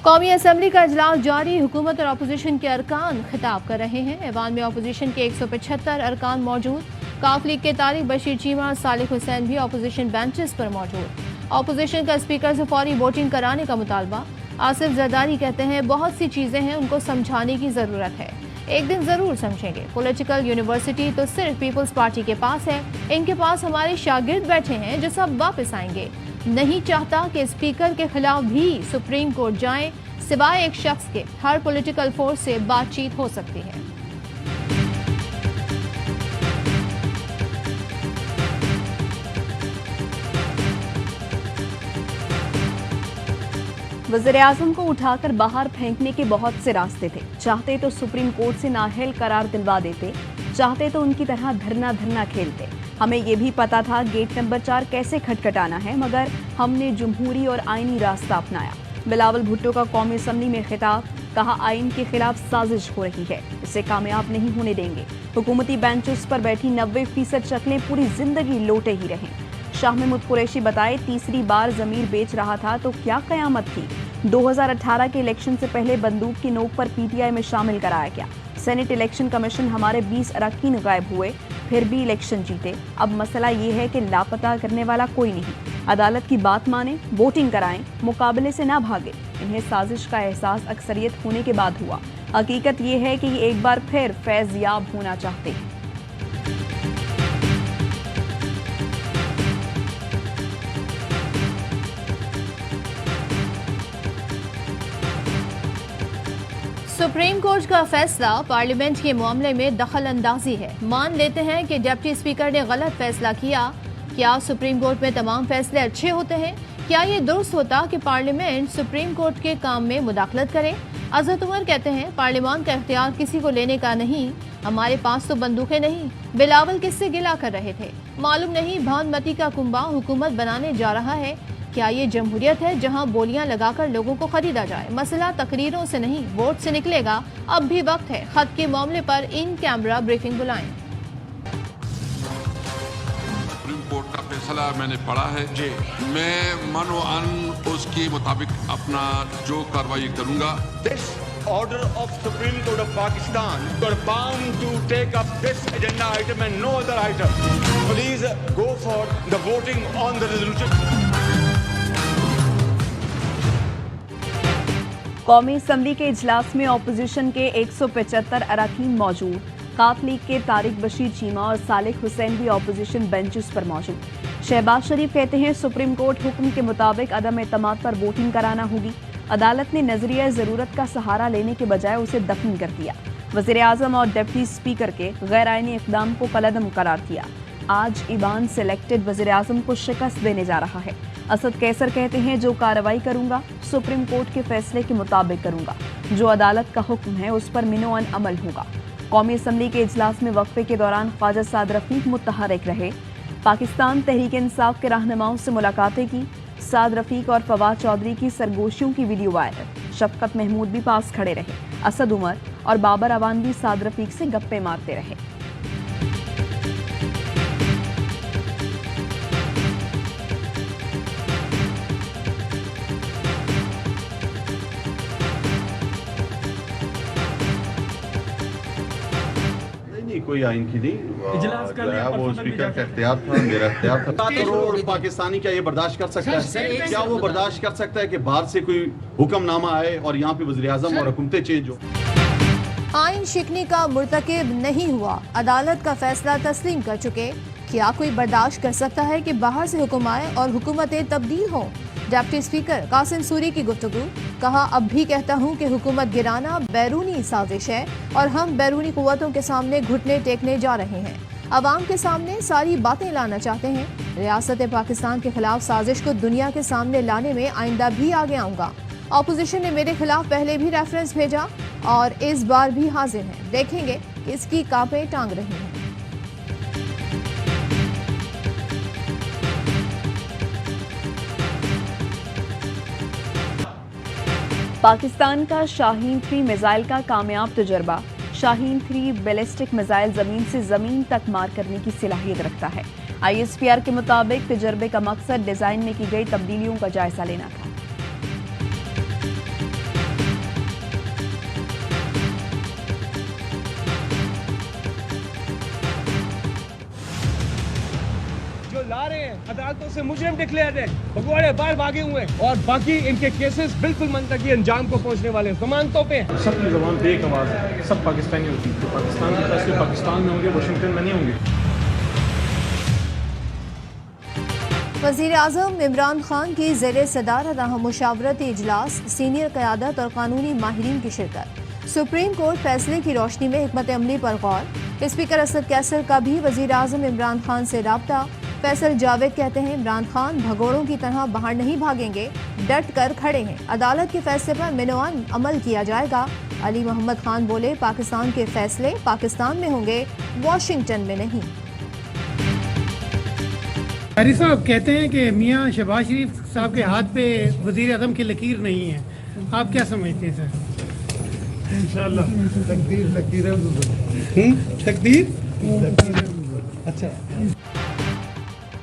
قومی اسمبلی کا اجلاس جاری، حکومت اور اپوزیشن کے ارکان خطاب کر رہے ہیں۔ ایوان میں اپوزیشن کے 175 ارکان موجود۔ کاف لیگ کے طارق بشیر چیمہ اور صالح حسین بھی اپوزیشن بینچز پر موجود۔ اپوزیشن کا اسپیکر سے فوری ووٹنگ کرانے کا مطالبہ۔ آصف زرداری کہتے ہیں بہت سی چیزیں ہیں، ان کو سمجھانے کی ضرورت ہے، ایک دن ضرور سمجھیں گے۔ پولیٹیکل یونیورسٹی تو صرف پیپلز پارٹی کے پاس ہے، ان کے پاس ہمارے شاگرد بیٹھے ہیں جو سب واپس آئیں گے۔ نہیں چاہتا کہ اسپیکر کے خلاف بھی سپریم کورٹ جائیں، سوائے ایک شخص کے ہر پولیٹیکل فورس سے بات چیت ہو سکتی ہے۔ وزیراعظم کو اٹھا کر باہر پھینکنے کے بہت سے راستے تھے۔ چاہتے تو سپریم کورٹ سے نااہل قرار دلوا دیتے، چاہتے تو ان کی طرح دھرنا کھیلتے۔ ہمیں یہ بھی پتا تھا گیٹ نمبر 4 کیسے کھٹکھٹانا ہے، مگر ہم نے جمہوری اور آئینی راستہ اپنایا۔ بلاول بھٹو کا قومی اسمبلی میں خطاب، کہا آئین کے خلاف سازش ہو رہی ہے، اسے کامیاب نہیں ہونے دیں گے۔ حکومتی بینچز پر بیٹھی 90% شکلیں پوری زندگی لوٹے ہی رہیں۔ شاہ محمود قریشی بتائے تیسری بار ضمیر بیچ رہا تھا تو کیا قیامت تھی۔ 2018 کے الیکشن سے پہلے بندوق کی نوک پر پی ٹی آئی میں شامل کرایا گیا۔ سینٹ الیکشن کمیشن ہمارے 20 اراکین غائب ہوئے، پھر بھی الیکشن جیتے۔ اب مسئلہ یہ ہے کہ لاپتہ کرنے والا کوئی نہیں۔ عدالت کی بات مانیں، ووٹنگ کرائیں، مقابلے سے نہ بھاگے۔ انہیں سازش کا احساس اکثریت ہونے کے بعد ہوا۔ حقیقت یہ ہے کہ یہ ایک بار پھر فیض یاب ہونا چاہتے ہیں۔ سپریم کورٹ کا فیصلہ پارلیمنٹ کے معاملے میں دخل اندازی ہے۔ مان لیتے ہیں کہ ڈپٹی اسپیکر نے غلط فیصلہ کیا۔ کیا سپریم کورٹ میں تمام فیصلے اچھے ہوتے ہیں؟ کیا یہ درست ہوتا کہ پارلیمنٹ سپریم کورٹ کے کام میں مداخلت کرے؟ عزت عمر کہتے ہیں پارلیمان کا اختیار کسی کو لینے کا نہیں، ہمارے پاس تو بندوقیں نہیں۔ بلاول کس سے گلہ کر رہے تھے؟ معلوم نہیں بھانمتی کا کنبہ حکومت بنانے جا رہا ہے۔ کیا یہ جمہوریت ہے جہاں بولیاں لگا کر لوگوں کو خریدا جائے؟ مسئلہ تقریروں سے نہیں، ووٹ سے نکلے گا۔ اب بھی وقت ہے، خط کے معاملے پر ان کیمرہ بریفنگ بلائیں۔ سپریم کورٹ کا فیصلہ میں نے پڑھا ہے جی، میں من و ان اس کے مطابق اپنا جو کارروائی کروں گا۔ This order of Supreme Court of Pakistan, you are bound to take up this agenda item and no other item. Please go for the voting on the resolution. قومی اسمبلی کے اجلاس میں اپوزیشن کے 175 اراکین موجود۔ کاف لیگ کے طارق بشیر چیمہ اور صالح حسین بھی اپوزیشن بینچز پر موجود۔ شہباز شریف کہتے ہیں سپریم کورٹ حکم کے مطابق عدم اعتماد پر ووٹنگ کرانا ہوگی۔ عدالت نے نظریہ ضرورت کا سہارا لینے کے بجائے اسے دفن کر دیا۔ وزیر اعظم اور ڈپٹی اسپیکر کے غیر آئینی اقدام کو کالعدم قرار دیا۔ آج ایوان سلیکٹڈ وزیر اعظم کو شکست دینے جا رہا ہے۔ اسد قیصر کہتے ہیں جو کارروائی کروں گا سپریم کورٹ کے فیصلے کے مطابق کروں گا، جو عدالت کا حکم ہے اس پر منوعن عمل ہوگا۔ قومی اسمبلی کے اجلاس میں وقفے کے دوران خواجہ سعد رفیق متحرک رہے۔ پاکستان تحریک انصاف کے رہنماؤں سے ملاقاتیں کی۔ سعد رفیق اور فواد چودھری کی سرگوشیوں کی ویڈیو وائرل۔ شفقت محمود بھی پاس کھڑے رہے۔ اسد عمر اور بابر اعوان بھی سعد رفیق سے گپے مارتے رہے۔ کوئی آئین کی نہیں، جو ہے وہ اسپیکر کا اختیار تھا، میرا اختیار تھا۔ کروڑ پاکستانی کیا یہ برداشت کر سکتا ہے؟ کیا وہ برداشت کر سکتا ہے کہ باہر سے کوئی حکم نامہ آئے اور یہاں پہ وزیر اعظم اور حکومتیں چینج ہو؟ آئین شکنی کا مرتکب نہیں ہوا، عدالت کا فیصلہ تسلیم کر چکے۔ کیا کوئی برداشت کر سکتا ہے کہ باہر سے حکم آئے اور حکومتیں تبدیل ہوں؟ ڈپٹی اسپیکر قاسم سوری کی گفتگو، کہا اب بھی کہتا ہوں کہ حکومت گرانا بیرونی سازش ہے اور ہم بیرونی قوتوں کے سامنے گھٹنے ٹیکنے جا رہے ہیں، عوام کے سامنے ساری باتیں لانا چاہتے ہیں۔ ریاست پاکستان کے خلاف سازش کو دنیا کے سامنے لانے میں آئندہ بھی آگے آؤں گا۔ اپوزیشن نے میرے خلاف پہلے بھی ریفرنس بھیجا اور اس بار بھی حاضر ہیں، دیکھیں گے کس کی کانپیں ٹانگ رہی ہیں۔ پاکستان کا شاہین 3 میزائل کا کامیاب تجربہ۔ شاہین 3 بیلسٹک میزائل زمین سے زمین تک مار کرنے کی صلاحیت رکھتا ہے۔ ISPR کے مطابق تجربے کا مقصد ڈیزائن میں کی گئی تبدیلیوں کا جائزہ لینا تھا۔ जा रहे हैं, अदालतों से मुजरिम डिक्लेयर है, भगोड़े बाहर भागे हुए हैं और बाकी इनके केसेस बिल्कुल मंतकी अंजाम को पहुंचने वाले हैं, जमानतों पे हैं। सबकी ज़बान पे एक आवाज़ है, सब पाकिस्तानी होती है, तो पाकिस्तान के फैसले पाकिस्तान में होंगे, वाशिंगटन में नहीं होंगे। वज़ीर आज़म इमरान खान की ज़ेरे सदारत अहम मुशावरती इजलास, सीनियर क़यादत और कानूनी माहिरीन की शिरकत। सुप्रीम कोर्ट फैसले की रोशनी में हिकमत अमली पर गौर। स्पीकर असद कैसर का भी वज़ीर आज़म इमरान खान से राब्ता। फैसल जावेद कहते हैं इमरान खान भगोड़ों की तरह बाहर नहीं भागेंगे, डट कर खड़े हैं। अदालत के फैसले पर मिनवान अमल किया जाएगा। अली मोहम्मद खान बोले पाकिस्तान के फैसले पाकिस्तान में होंगे, वाशिंगटन में नहीं। कारी साहब कहते हैं कि मियां शहबाज शरीफ साहब के हाथ पे वज़ीर आज़म की लकीर नहीं है, आप क्या समझते हैं सर? इंशाअल्लाह अच्छा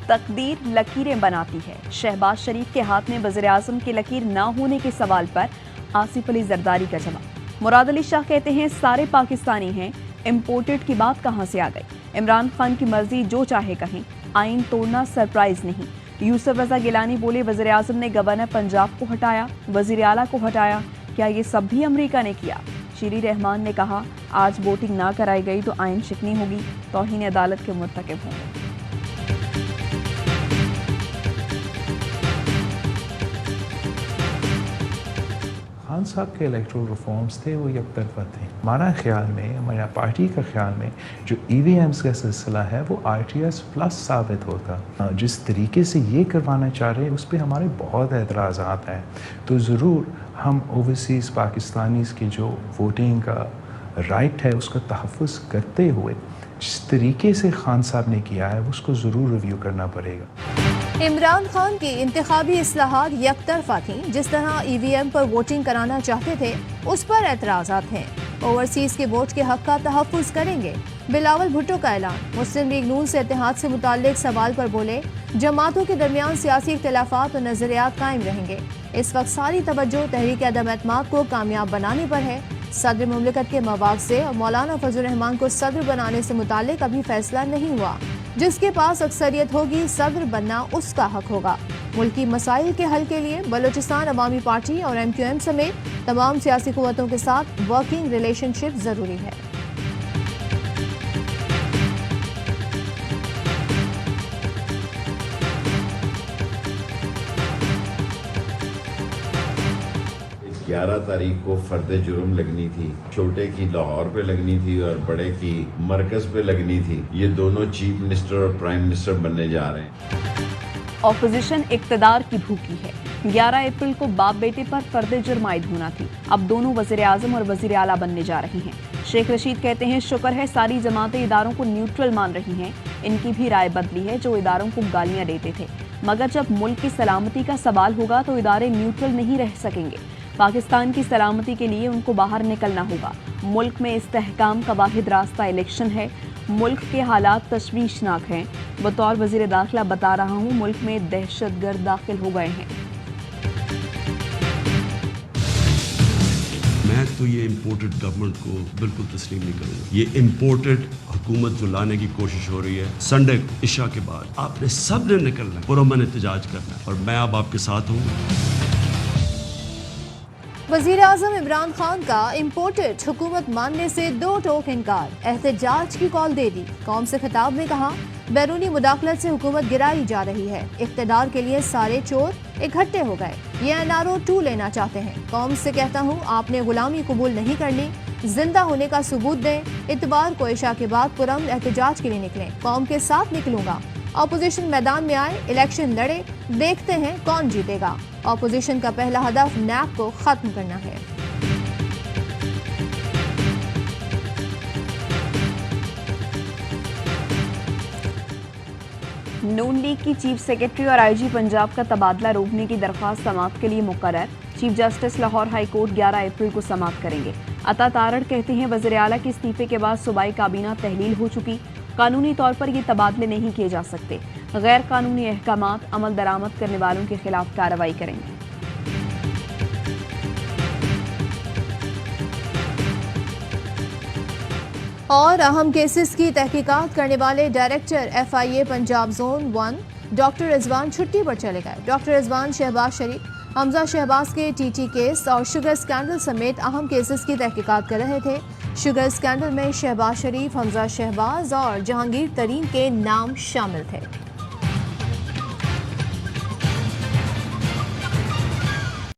तकदीर लकीरें बनाती है। शहबाज शरीफ के हाथ में वज़ीर आज़म की लकीर न होने के सवाल पर आसिफ अली जरदारी का जवाब। मुराद अली शाह कहते हैं सारे पाकिस्तानी हैं, इम्पोर्टेड की बात कहाँ से आ गई। इमरान खान की मर्जी जो चाहे कहें, आइन तोड़ना सरप्राइज नहीं। यूसुफ रजा गिलानी बोले वज़ीर आज़म ने गवर्नर पंजाब को हटाया, वज़ीर आला को हटाया, क्या ये सब भी अमेरिका ने किया। शीरी रहमान ने कहा आज वोटिंग ना कराई गई तो आइन शिकनी होगी, तौहीन अदालत के मुर्तकिब होंगे। खान साहब के इलेक्ट्रल रिफॉर्म्स थे वो एक तरफा थे। हमारा ख्याल में, हमारा पार्टी का ख्याल में जो EVMs का सिलसिला है वो RTS प्लस साबित होता। जिस तरीके से ये करवाना चाह रहे हैं उस पर हमारे बहुत एतराज़ात हैं। तो ज़रूर हम ओवरसीज़ पाकिस्तानीज़ की जो वोटिंग का राइट है उसका तहफ़्फ़ुज़ करते हुए जिस तरीके से खान साहब ने किया है उसको ज़रूर रिव्यू करना पड़ेगा। इमरान खान की इंतखाबी इस्लाहात यकतरफा थीं, जिस तरह EVM पर वोटिंग कराना चाहते थे उस पर एतराज़ात हैं। ओवरसीज़ के वोट के हक़ का तहफ़्फ़ुज़ करेंगे। बिलावल भुट्टो का ऐलान। मुस्लिम लीग नून से इत्तेहाद से मुताल्लिक़ सवाल पर बोले जमातों के दरमियान सियासी इख्तिलाफ़ात और नज़रियात कायम रहेंगे। इस वक्त सारी तवज्जो तहरीक अदम एतमाद को कामयाब बनाने पर है। सदर मुमलिकत के मवाक़ से और मौलाना फजल रहमान को सदर बनाने से मुताल्लिक़ अभी फैसला नहीं हुआ। जिसके पास अक्सरियत होगी सदर बनना उसका हक होगा। मुल्की मसाइल के हल के लिए बलूचिस्तान अवामी पार्टी और MQM समेत तमाम सियासी कुव्वतों के साथ वर्किंग रिलेशनशिप ज़रूरी है। ग्यारह तारीख को फर्द जुर्म लगनी थी, छोटे की लाहौर पे लगनी थी और बड़े की मरकज पे लगनी थी। ये दोनों चीफ मिनिस्टर और प्राइम मिनिस्टर बनने जा रहे हैं। ऑपोजिशन इक्तदार की भूखी है। 11 अप्रैल को बाप बेटे पर फर्द जुर्म आयद होना थी, अब दोनों वज़ीर आज़म और वज़ीर आला बनने जा रही हैं। शेख रशीद कहते हैं शुक्र है सारी जमातें इदारों को न्यूट्रल मान रही हैं। इनकी भी राय बदली है जो इदारों को गालियां देते थे, मगर जब मुल्क की सलामती का सवाल होगा तो इदारे न्यूट्रल नहीं रह सकेंगे। पाकिस्तान की सलामती के लिए उनको बाहर निकलना होगा। मुल्क में इस्तेहकाम का वाहिद रास्ता इलेक्शन है। मुल्क के हालात तशवीशनाक हैं। बतौर वज़ीर दाखिला बता रहा हूँ, मुल्क में दहशतगर्द दाखिल हो गए हैं। मैं तो ये इम्पोर्टेड गवर्नमेंट को बिल्कुल तस्लीम नहीं करूँगा। ये इम्पोर्टेड हुकूमत जो लाने की कोशिश हो रही है, संडे इशा के बाद आपने सब ने निकलना है, पुरअमन एहतजाज करना है, और मैं अब आपके साथ हूँ। वज़ीर आज़म इमरान खान का इम्पोर्टेड हुकूमत मानने से दो टोक इनकार, एहतजाज की कॉल दे दी। कौम से खिताब में कहा बैरूनी मुदाखलत से हुकूमत गिराई जा रही है। इक़्तिदार के लिए सारे चोर इकट्ठे हो गए। ये NRO 2 लेना चाहते हैं। कौम से कहता हूँ आपने गुलामी कबूल नहीं करनी, जिंदा होने का सबूत दें। इतवार को इशा के बाद पुरअमन एहतजाज के लिए निकलें। कौम के साथ निकलूंगा। ऑपोजिशन मैदान में आए, इलेक्शन लड़े, देखते हैं कौन जीतेगा। ऑपोजिशन का पहला हदफ नैब को खत्म करना है। नून लीग की चीफ सेक्रेटरी और IG पंजाब का तबादला रोकने की दरख्वास्त समाअत के लिए मुकर्रर। Chief justice Lahore high court 11 अप्रैल को समाअत करेंगे। अता तारड़ कहते हैं वज़ीर आला के इस्तीफे के बाद सूबाई काबीना तहलील हो चुकी, कानूनी तौर पर ये तबादले नहीं किए जा सकते। गैर कानूनी अहकामात अमल दरामद करने वालों के खिलाफ कार्रवाई करेंगे। और अहम केसेस की तहकीकात करने वाले director FIA Punjab zone 1 doctor Rizwan छुट्टी पर चले गए। डॉक्टर रिजवान शहबाज शरीफ, हमजा शहबाज के टीटी केस और शुगर स्कैंडल समेत अहम केसेस की तहकीकात कर रहे थे। शुगर स्कैंडल में शहबाज शरीफ, हमजा शहबाज और जहांगीर तरीन के नाम शामिल थे।